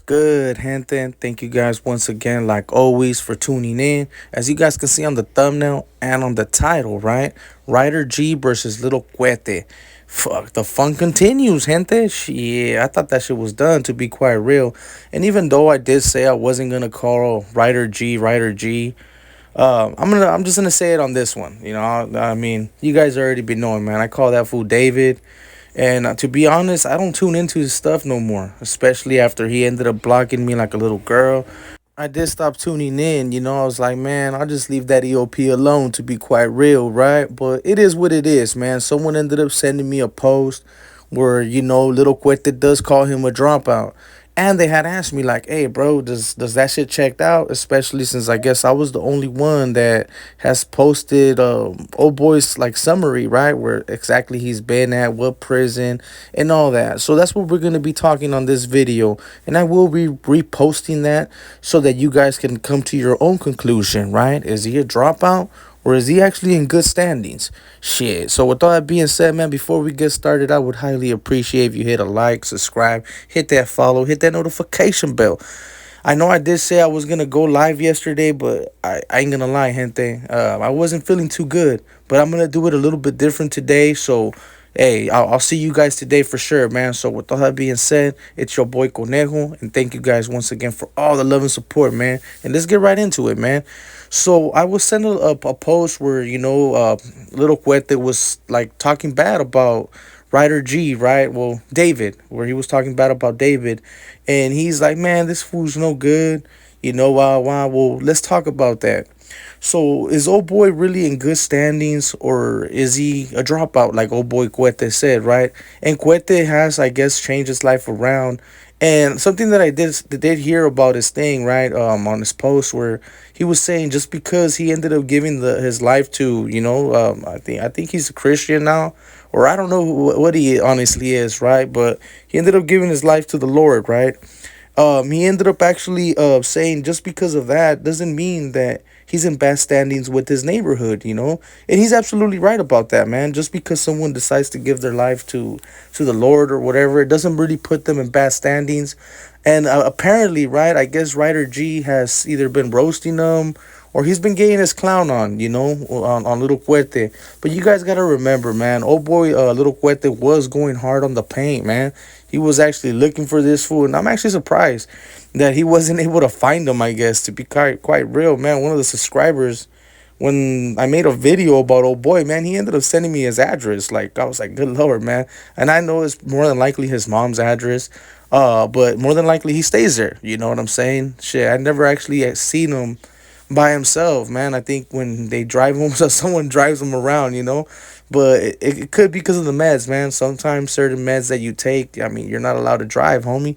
Good, gente? And thank you guys once again, like always, for tuning in. As you guys can see on the thumbnail and on the title, right? Ryder G versus Little Cuete. Fuck, the fun continues, gente. Shit, I thought that shit was done, to be quite real. And even though I did say I wasn't gonna call Ryder G, I'm just gonna say it on this one. I mean, you guys already been knowing, man. I call that fool David. And to be honest, I don't tune into his stuff no more, especially after he ended up blocking me like a little girl. I did stop tuning in, I was like, man, I'll just leave that EOP alone, to be quite real, right? But it is what it is, man. Someone ended up sending me a post where, little Cuete does call him a dropout. And they had asked me like, "Hey, bro, does that shit checked out?" Especially since I guess I was the only one that has posted old boy's like summary, right, where exactly he's been at, what prison, and all that. So that's what we're gonna be talking on this video, and I will be reposting that so that you guys can come to your own conclusion, right? Is he a dropout? Or is he actually in good standings? Shit. So with all that being said, man, before we get started, I would highly appreciate if you hit a like, subscribe, hit that follow, hit that notification bell. I know I did say I was gonna go live yesterday, but I ain't gonna lie, gente. I wasn't feeling too good, but I'm gonna do it a little bit different today. So, hey, I'll see you guys today for sure, man. So with all that being said, it's your boy Conejo, and thank you guys once again for all the love and support, man. And let's get right into it, man. So I was sending a post where little Cuete was like talking bad about Ryder G, right? Well, David, where he was talking bad about David, and he's like, man, this fool's no good. Well, let's talk about that. So is old boy really in good standings, or is he a dropout like old boy Cuete said, right? And Cuete has, I guess, changed his life around. And something that I did hear about his thing, right, on his post where he was saying just because he ended up giving his life to, I think he's a Christian now, or I don't know what he honestly is, right? But he ended up giving his life to the Lord, right? He ended up actually saying just because of that doesn't mean that he's in bad standings with his neighborhood. And he's absolutely right about that, man. Just because someone decides to give their life to the Lord or whatever, it doesn't really put them in bad standings. And apparently, right, I guess Ryder G has either been roasting them or he's been getting his clown on Little Cuete. But you guys gotta remember, man, old boy Little Cuete was going hard on the paint, man. He was actually looking for this fool, and I'm actually surprised that he wasn't able to find him, I guess, to be quite real, man. One of the subscribers, when I made a video about old boy, man, he ended up sending me his address. Like, I was like, good lord, man. And I know it's more than likely his mom's address. But more than likely he stays there. You know what I'm saying? Shit, I never actually seen him by himself, man. I think when they drive him, so someone drives him around. But it could be because of the meds, man. Sometimes certain meds that you take, I mean, you're not allowed to drive, homie.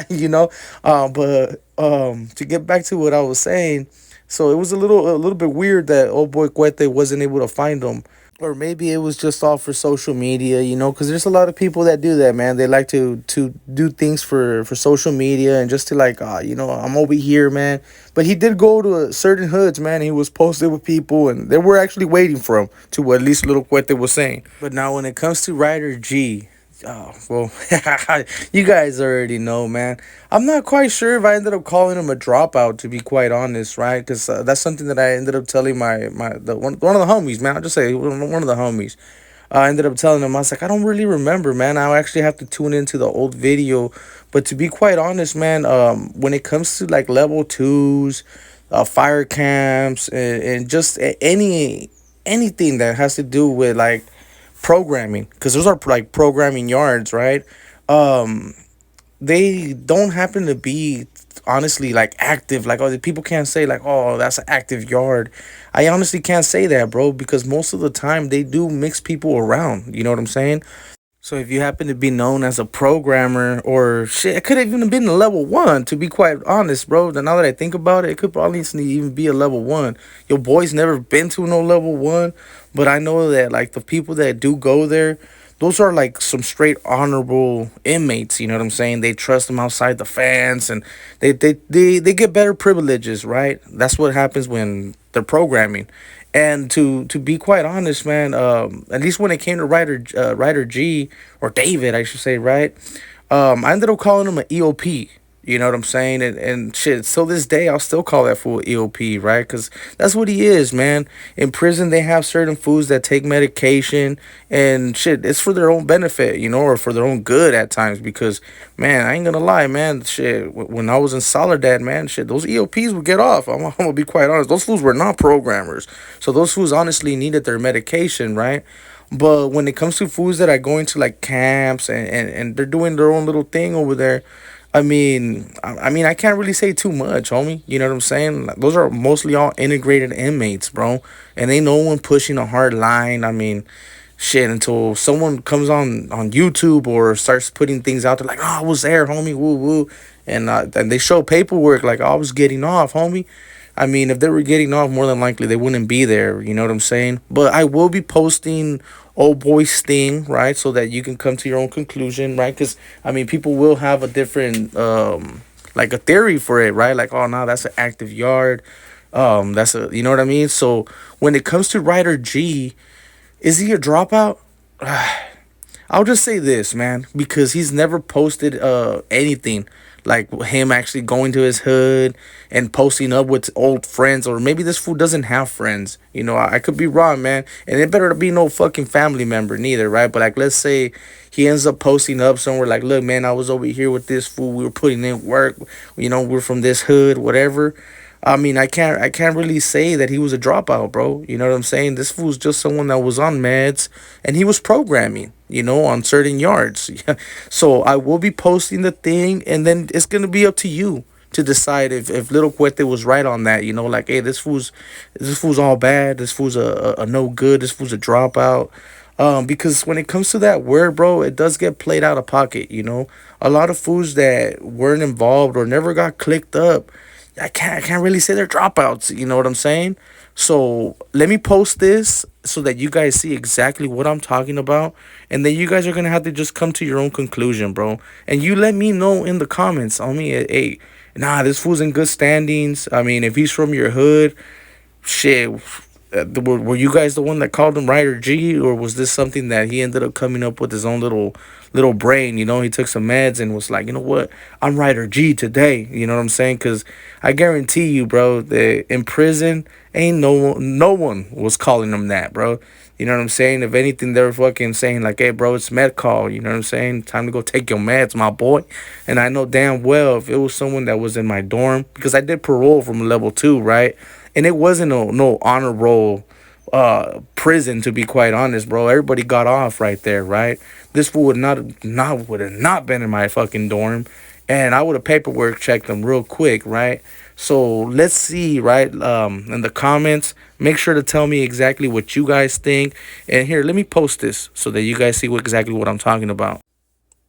you know. But to get back to what I was saying, so it was a little bit weird that old boy Cuete wasn't able to find him. Or maybe it was just all for social media, because there's a lot of people that do that, man. They like to do things for social media and just to like, I'm over here, man. But he did go to certain hoods, man. He was posted with people, and they were actually waiting for him, to what at least Little Cuete was saying. But now when it comes to Ryder G, oh, well, you guys already know, man. I'm not quite sure if I ended up calling him a dropout, to be quite honest, right? Because that's something that I ended up telling one of the homies, man. I'll just say one of the homies. I ended up telling him, I was like, I don't really remember, man. I'll actually have to tune into the old video. But to be quite honest, man, when it comes to like level twos, fire camps, and just anything that has to do with like programming, because those are like programming yards, right? um they don't happen to be honestly like active, like, oh, the people can't say like, oh, that's an active yard. I honestly can't say that, bro, because most of the time they do mix people around, you know what I'm saying? So if you happen to be known as a programmer, or shit, it could have even been a level one, to be quite honest, bro. Now that I think about it, it could probably even be a level one. Your boy's never been to no level one, but I know that like the people that do go there, those are like some straight honorable inmates. You know what I'm saying? They trust them outside the fence, and they get better privileges, right? That's what happens when they're programming. And to be quite honest, man, at least when it came to Ryder G, or David, I should say, right? I ended up calling him an EOP. You know what I'm saying? And shit, so this day, I'll still call that fool EOP, right? Because that's what he is, man. In prison, they have certain fools that take medication and shit. It's for their own benefit, or for their own good at times. Because, man, I ain't gonna lie, man. Shit, when I was in Soledad, man, shit, those EOPs would get off. I'm gonna be quite honest. Those fools were not programmers. So those fools honestly needed their medication, right? But when it comes to foods that are going to like camps and they're doing their own little thing over there, I mean, I can't really say too much, homie. You know what I'm saying? Like, those are mostly all integrated inmates, bro. And ain't no one pushing a hard line. I mean, shit, until someone comes on YouTube or starts putting things out there like, oh, I was there, homie, woo woo. And they show paperwork like, oh, I was getting off, homie. I mean, if they were getting off, more than likely they wouldn't be there. You know what I'm saying? But I will be posting old boy Sting, right? So that you can come to your own conclusion, right? Because, I mean, people will have a different, like a theory for it, right? Like, oh, no, that's an active yard. You know what I mean? So when it comes to Ryder G, is he a dropout? I'll just say this, man, because he's never posted anything like him actually going to his hood and posting up with old friends, or maybe this fool doesn't have friends. I could be wrong, man, and it better be no fucking family member neither, right? But like, let's say he ends up posting up somewhere like, look, man, I was over here with this fool. We were putting in work. We're from this hood, whatever. I mean, I can't really say that he was a dropout, bro. You know what I'm saying? This fool's just someone that was on meds and he was programming, on certain yards. So I will be posting the thing, and then it's gonna be up to you to decide if little Cuete was right on that. Like, hey, this fool's all bad. This fool's a no good. This fool's a dropout. Because when it comes to that word, bro, it does get played out of pocket. A lot of fools that weren't involved or never got clicked up, I can't really say they're dropouts. You know what I'm saying? So let me post this so that you guys see exactly what I'm talking about, and then you guys are gonna have to just come to your own conclusion, bro. And you let me know in the comments on me. Hey, nah, this fool's in good standings. I mean, if he's from your hood, shit, were you guys the one that called him Ryder G, or was this something that he ended up coming up with his own little brain? He took some meds and was like, you know what, I'm Ryder G today. You know what I'm saying? Because I guarantee you, bro, that in prison ain't no one was calling him that, bro. You know what I'm saying? If anything, they're fucking saying like, hey, bro, it's med call. You know what I'm saying? Time to go take your meds, my boy. And I know damn well if it was someone that was in my dorm, because I did parole from level 2, right? And it wasn't no honor roll prison, to be quite honest, bro. Everybody got off right there, right? This fool would have not been in my fucking dorm, and I would have paperwork checked them real quick, right? So let's see, right? In the comments, make sure to tell me exactly what you guys think. And here, let me post this so that you guys see exactly what I'm talking about.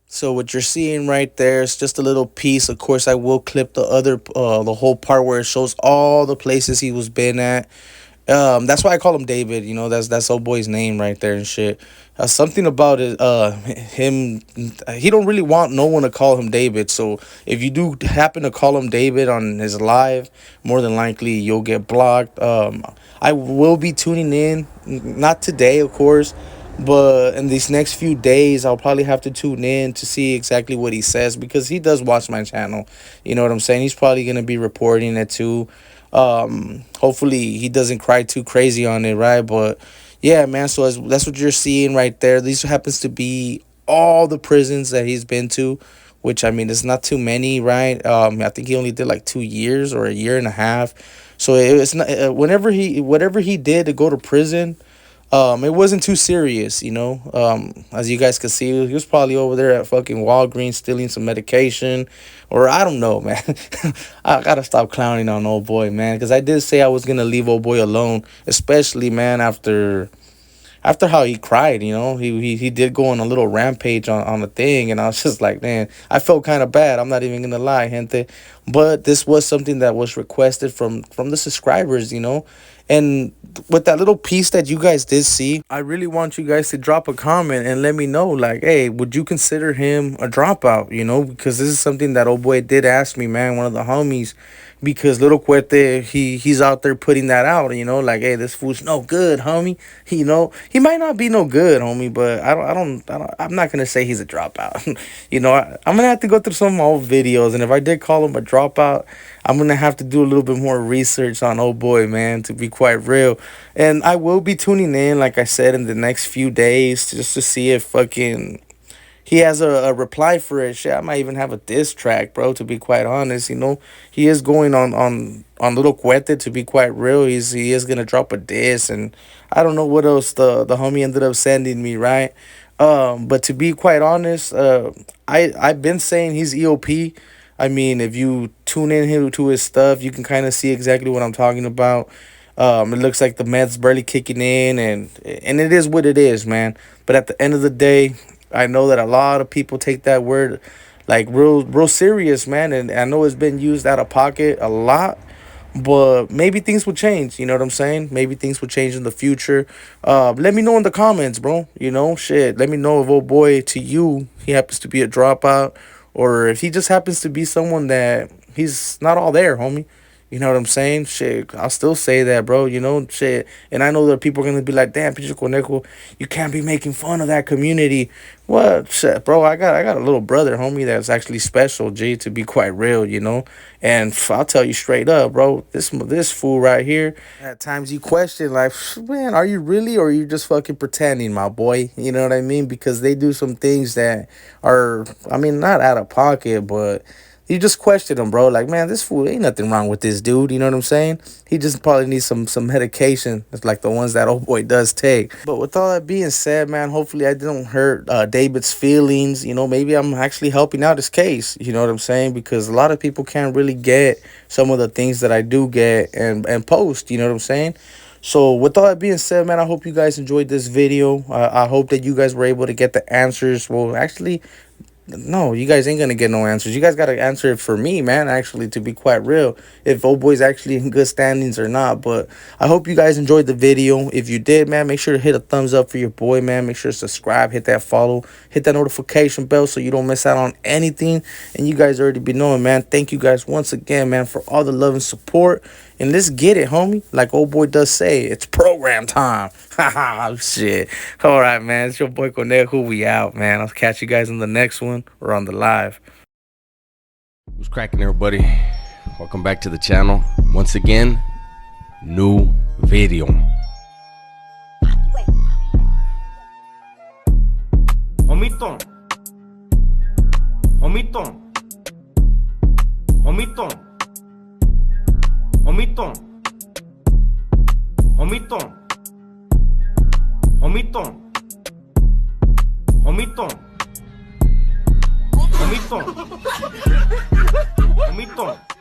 So what you're seeing right there is just a little piece. Of course, I will clip the whole part where it shows all the places he was been at. That's why I call him David. That's old boy's name right there and shit. Something about it. Him. He don't really want no one to call him David. So if you do happen to call him David on his live, more than likely you'll get blocked. I will be tuning in, not today, of course, but in these next few days, I'll probably have to tune in to see exactly what he says, because he does watch my channel. You know what I'm saying? He's probably gonna be reporting it too. Hopefully he doesn't cry too crazy on it, right? But yeah, man, so that's what you're seeing right there. These happens to be all the prisons that he's been to, which, I mean, it's not too many, right? I think he only did like 2 years or a year and a half. So it's not, whatever he did to go to prison, it wasn't too serious. As you guys could see, he was probably over there at fucking Walgreens stealing some medication, or I don't know, man. I gotta stop clowning on old boy, man, because I did say I was gonna leave old boy alone, especially, man, after how he cried. He did go on a little rampage on the thing, and I was just like, man, I felt kind of bad. I'm not even gonna lie, gente. but this was something that was requested from the subscribers, you know. And with that little piece that you guys did see, I really want you guys to drop a comment and let me know, like, hey, would you consider him a dropout, you know? Because this is something that old boy did ask me, man, one of the homies, because little Cuete, he's out there putting that out, you know, like, hey, this fool's no good, homie. You know, he might not be no good, homie, but I'm not gonna say he's a dropout. You know, I'm gonna have to go through some of my old videos, and if I did call him a dropout, I'm gonna have to do a little bit more research on old boy, man, to be quite real. And I will be tuning in, like I said, in the next few days, just to see if fucking he has a reply for it. Shit, I might even have a diss track, bro. To be quite honest, you know, he is going on Little Cuete. To be quite real, he is gonna drop a diss, and I don't know what else the homie ended up sending me, right? But to be quite honest, I've been saying he's EOP. I mean, if you tune in here to his stuff, you can kind of see exactly what I'm talking about. It looks like the meth's barely kicking in, and it is what it is, man. But at the end of the day, I know that a lot of people take that word like real serious, man. And I know it's been used out of pocket a lot, but maybe things will change. You know what I'm saying? Maybe things will change in the future. Let me know in the comments, bro. You know, shit. Let me know if old boy to you he happens to be a dropout, or if he just happens to be someone that he's not all there, homie. You know what I'm saying? Shit, I'll still say that, bro. You know, shit. And I know that people are gonna be like, "Damn, Pinche Conejo, you can't be making fun of that community." What, shit, bro? I got a little brother, homie, that's actually special. G, to be quite real, you know. And I'll tell you straight up, bro. This fool right here. At times you question, like, man, are you really, or are you just fucking pretending, my boy? You know what I mean? Because they do some things that are, I mean, not out of pocket, but you just question him, bro. Like, man, this fool ain't nothing wrong with this dude. You know what I'm saying? He just probably needs some medication. It's like the ones that old boy does take. But with all that being said, man, hopefully I didn't hurt David's feelings. You know, maybe I'm actually helping out his case. You know what I'm saying? Because a lot of people can't really get some of the things that I do get and post. You know what I'm saying? So with all that being said, man, I hope you guys enjoyed this video. I hope that you guys were able to get the answers. Well, actually, no, you guys ain't gonna get no answers. You guys gotta answer it for me, man, actually, to be quite real, if old boy's actually in good standings or not. But I hope you guys enjoyed the video. If you did, man, make sure to hit a thumbs up for your boy, man. Make sure to subscribe, hit that follow, hit that notification bell so you don't miss out on anything. And you guys already be knowing, man. Thank you guys once again, man, for all the love and support. And let's get it, homie. Like old boy does say, it's program time. Haha, shit. All right, man. It's your boy Conejo. We out, man. I'll catch you guys in the next one or on the live. What's cracking, everybody? Welcome back to the channel. Once again, new video. Omito. Omito. Omito. Omito. Omito. Omito. Omito. Omito. Omito.